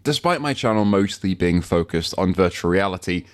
Despite my channel mostly being focused on virtual reality,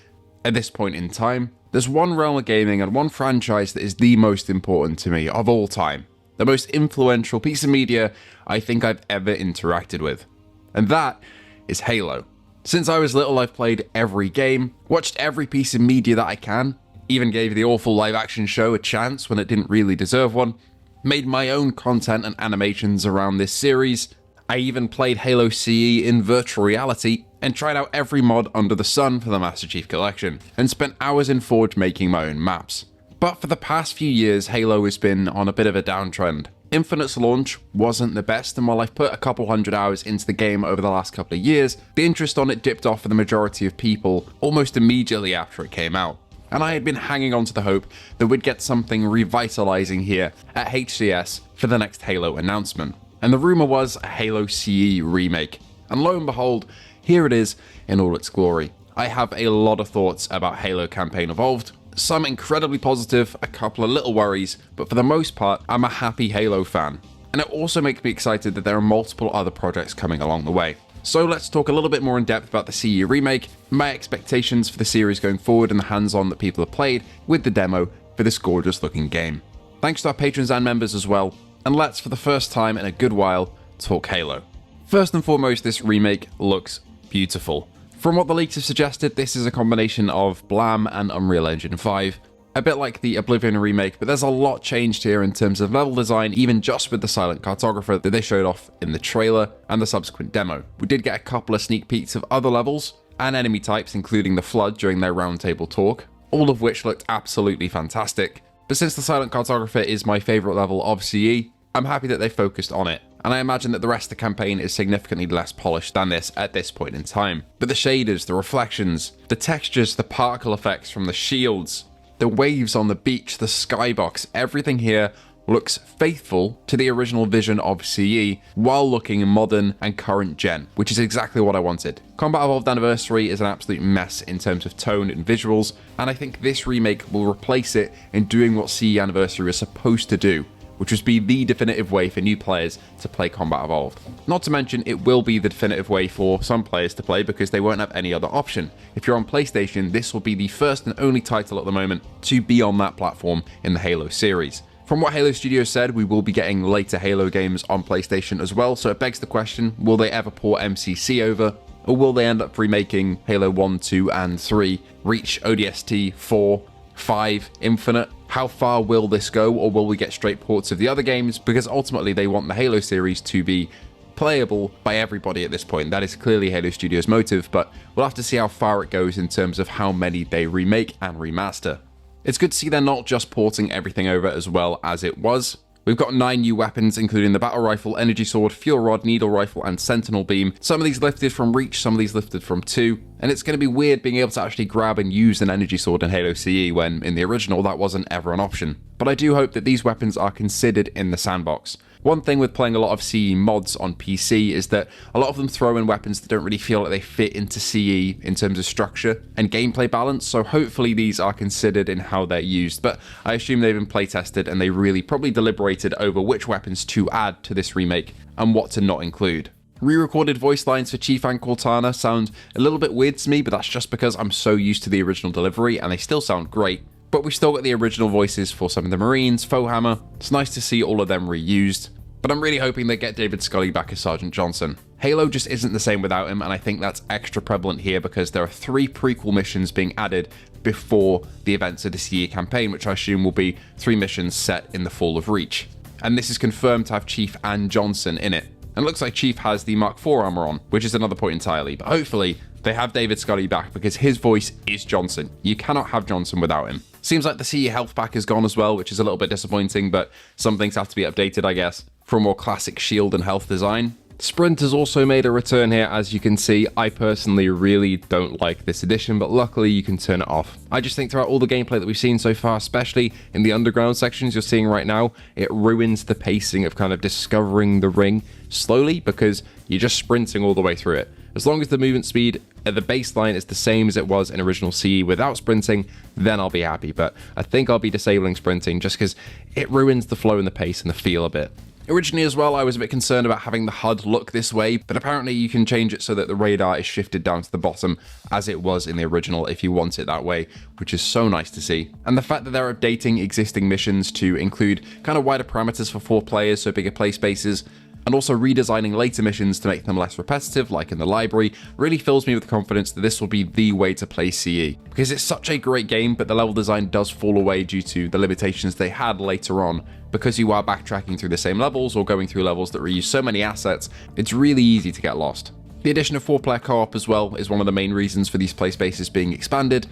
at this point in time, there's one realm of gaming and one franchise that is the most important to me of all time. The most influential piece of media I think I've ever interacted with. And that is Halo. Since I was little, I've played every game, watched every piece of media that I can, even gave the awful live-action show a chance when it didn't really deserve one, made my own content and animations around this series. I even played Halo CE in virtual reality and tried out every mod under the sun for the Master Chief Collection, and spent hours in Forge making my own maps. But for the past few years, Halo has been on a bit of a downtrend. Infinite's launch wasn't the best, and while I've put a couple hundred hours into the game over the last couple of years, the interest on it dipped off for the majority of people almost immediately after it came out. And I had been hanging on to the hope that we'd get something revitalizing here at HCS for the next Halo announcement. And the rumor was a Halo CE remake. And lo and behold, here it is in all its glory. I have a lot of thoughts about Halo Campaign Evolved, some incredibly positive, a couple of little worries, but for the most part, I'm a happy Halo fan. And it also makes me excited that there are multiple other projects coming along the way. So let's talk a little bit more in depth about the CE remake, my expectations for the series going forward, and the hands-on that people have played with the demo for this gorgeous looking game. Thanks to our patrons and members as well, and let's, for the first time in a good while, talk Halo. First and foremost, this remake looks beautiful. From what the leaks have suggested, this is a combination of Blam and Unreal Engine 5, a bit like the Oblivion remake, but there's a lot changed here in terms of level design, even just with the silent cartographer that they showed off in the trailer and the subsequent demo. We did get a couple of sneak peeks of other levels and enemy types, including the Flood during their roundtable talk, all of which looked absolutely fantastic. But since the silent cartographer is my favourite level of CE, I'm happy that they focused on it, and I imagine that the rest of the campaign is significantly less polished than this at this point in time. But the shaders, the reflections, the textures, the particle effects from the shields, the waves on the beach, the skybox, everything here looks faithful to the original vision of CE while looking modern and current gen, which is exactly what I wanted. Combat Evolved Anniversary is an absolute mess in terms of tone and visuals, and I think this remake will replace it in doing what CE Anniversary was supposed to do, which was be the definitive way for new players to play Combat Evolved. Not to mention, it will be the definitive way for some players to play because they won't have any other option. If you're on PlayStation, this will be the first and only title at the moment to be on that platform in the Halo series. From what Halo Studios said, we will be getting later Halo games on PlayStation as well, so it begs the question, will they ever port MCC over? Or will they end up remaking Halo 1, 2, and 3, Reach, ODST, 4, 5, Infinite? How far will this go, or will we get straight ports of the other games? Because ultimately they want the Halo series to be playable by everybody at this point. That is clearly Halo Studios' motive, but we'll have to see how far it goes in terms of how many they remake and remaster. It's good to see they're not just porting everything over as well as it was. We've got 9 new weapons, including the Battle Rifle, Energy Sword, Fuel Rod, Needle Rifle, and Sentinel Beam. Some of these lifted from Reach, some of these lifted from 2, and it's going to be weird being able to actually grab and use an Energy Sword in Halo CE when, in the original, that wasn't ever an option. But I do hope that these weapons are considered in the sandbox. One thing with playing a lot of CE mods on PC is that a lot of them throw in weapons that don't really feel like they fit into CE in terms of structure and gameplay balance, so hopefully these are considered in how they're used, but I assume they've been playtested and they really probably deliberated over which weapons to add to this remake and what to not include. Re-recorded voice lines for Chief and Cortana sound a little bit weird to me, but that's just because I'm so used to the original delivery and they still sound great. But we've still got the original voices for some of the Marines, Foehammer. It's nice to see all of them reused. But I'm really hoping they get David Scully back as Sergeant Johnson. Halo just isn't the same without him, and I think that's extra prevalent here because there are 3 prequel missions being added before the events of the CE campaign, which I assume will be 3 missions set in the fall of Reach. And this is confirmed to have Chief and Johnson in it. And it looks like Chief has the Mark IV armor on, which is another point entirely, but hopefully they have David Scully back because his voice is Johnson. You cannot have Johnson without him. Seems like the CE health pack is gone as well, which is a little bit disappointing, but some things have to be updated, I guess, for a more classic shield and health design. Sprint has also made a return here, as you can see. I personally really don't like this edition, but luckily you can turn it off. I just think throughout all the gameplay that we've seen so far, especially in the underground sections you're seeing right now, it ruins the pacing of kind of discovering the ring slowly because you're just sprinting all the way through it. As long as the movement speed at the baseline is the same as it was in original CE without sprinting, then I'll be happy, but I think I'll be disabling sprinting just because it ruins the flow and the pace and the feel a bit. Originally as well, I was a bit concerned about having the HUD look this way, but apparently you can change it so that the radar is shifted down to the bottom as it was in the original if you want it that way, which is so nice to see. And the fact that they're updating existing missions to include kind of wider parameters for 4 players, so bigger play spaces, and also redesigning later missions to make them less repetitive, like in the library, really fills me with confidence that this will be the way to play CE. Because it's such a great game, but the level design does fall away due to the limitations they had later on. Because you are backtracking through the same levels or going through levels that reuse so many assets, it's really easy to get lost. The addition of 4-player co-op as well is one of the main reasons for these play spaces being expanded.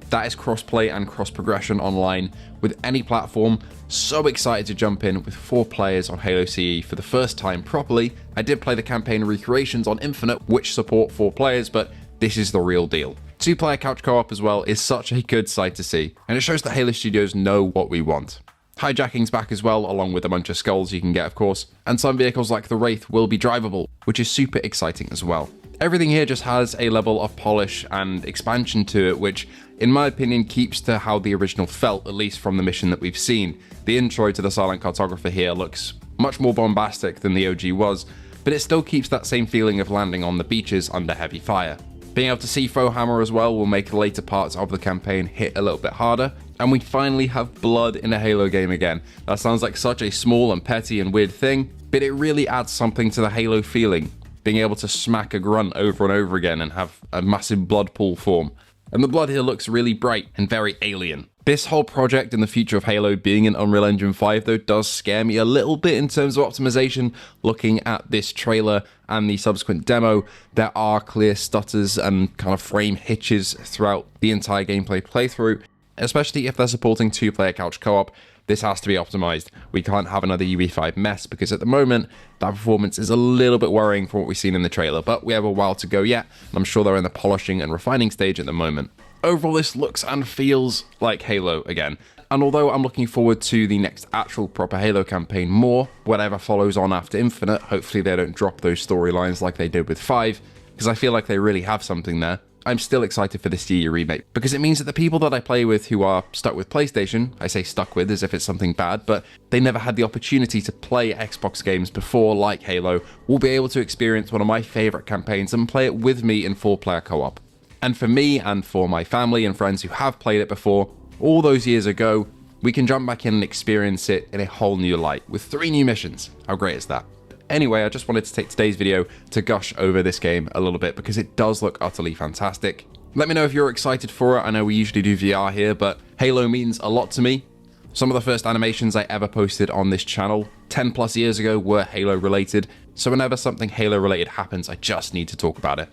That is cross-play and cross-progression online with any platform. So excited to jump in with 4 players on Halo CE for the first time properly. I did play the campaign recreations on Infinite, which support 4 players, but this is the real deal. 2-player couch co-op as well is such a good sight to see, and it shows that Halo Studios know what we want. Hijacking's back as well, along with a bunch of skulls you can get, of course, and some vehicles like the Wraith will be drivable, which is super exciting as well. Everything here just has a level of polish and expansion to it, which, in my opinion, keeps to how the original felt, at least from the mission that we've seen. The intro to the Silent Cartographer here looks much more bombastic than the OG was, but it still keeps that same feeling of landing on the beaches under heavy fire. Being able to see Foe Hammer as well will make the later parts of the campaign hit a little bit harder, and we finally have blood in a Halo game again. That sounds like such a small and petty and weird thing, but it really adds something to the Halo feeling. Being able to smack a grunt over and over again and have a massive blood pool form. And the blood here looks really bright and very alien. This whole project and the future of Halo being in Unreal Engine 5 though does scare me a little bit in terms of optimization. Looking at this trailer and the subsequent demo, there are clear stutters and kind of frame hitches throughout the entire gameplay playthrough, especially if they're supporting 2-player couch co-op. This has to be optimized. We can't have another UE5 mess because at the moment, that performance is a little bit worrying from what we've seen in the trailer, but we have a while to go yet, and I'm sure they're in the polishing and refining stage at the moment. Overall, this looks and feels like Halo again, and although I'm looking forward to the next actual proper Halo campaign more, whatever follows on after Infinite, hopefully they don't drop those storylines like they did with 5, because I feel like they really have something there. I'm still excited for the CE remake, because it means that the people that I play with who are stuck with PlayStation, I say stuck with as if it's something bad, but they never had the opportunity to play Xbox games before like Halo, will be able to experience one of my favourite campaigns and play it with me in 4-player co-op. And for me and for my family and friends who have played it before, all those years ago, we can jump back in and experience it in a whole new light with 3 new missions. How great is that? Anyway, I just wanted to take today's video to gush over this game a little bit because it does look utterly fantastic. Let me know if you're excited for it. I know we usually do VR here, but Halo means a lot to me. Some of the first animations I ever posted on this channel 10 plus years ago were Halo related, so whenever something Halo related happens, I just need to talk about it.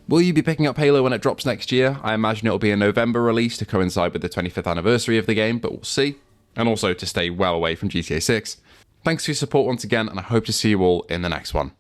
Will you be picking up Halo when it drops next year? I imagine it'll be a November release to coincide with the 25th anniversary of the game, but we'll see. And also to stay well away from GTA 6. Thanks for your support once again, and I hope to see you all in the next one.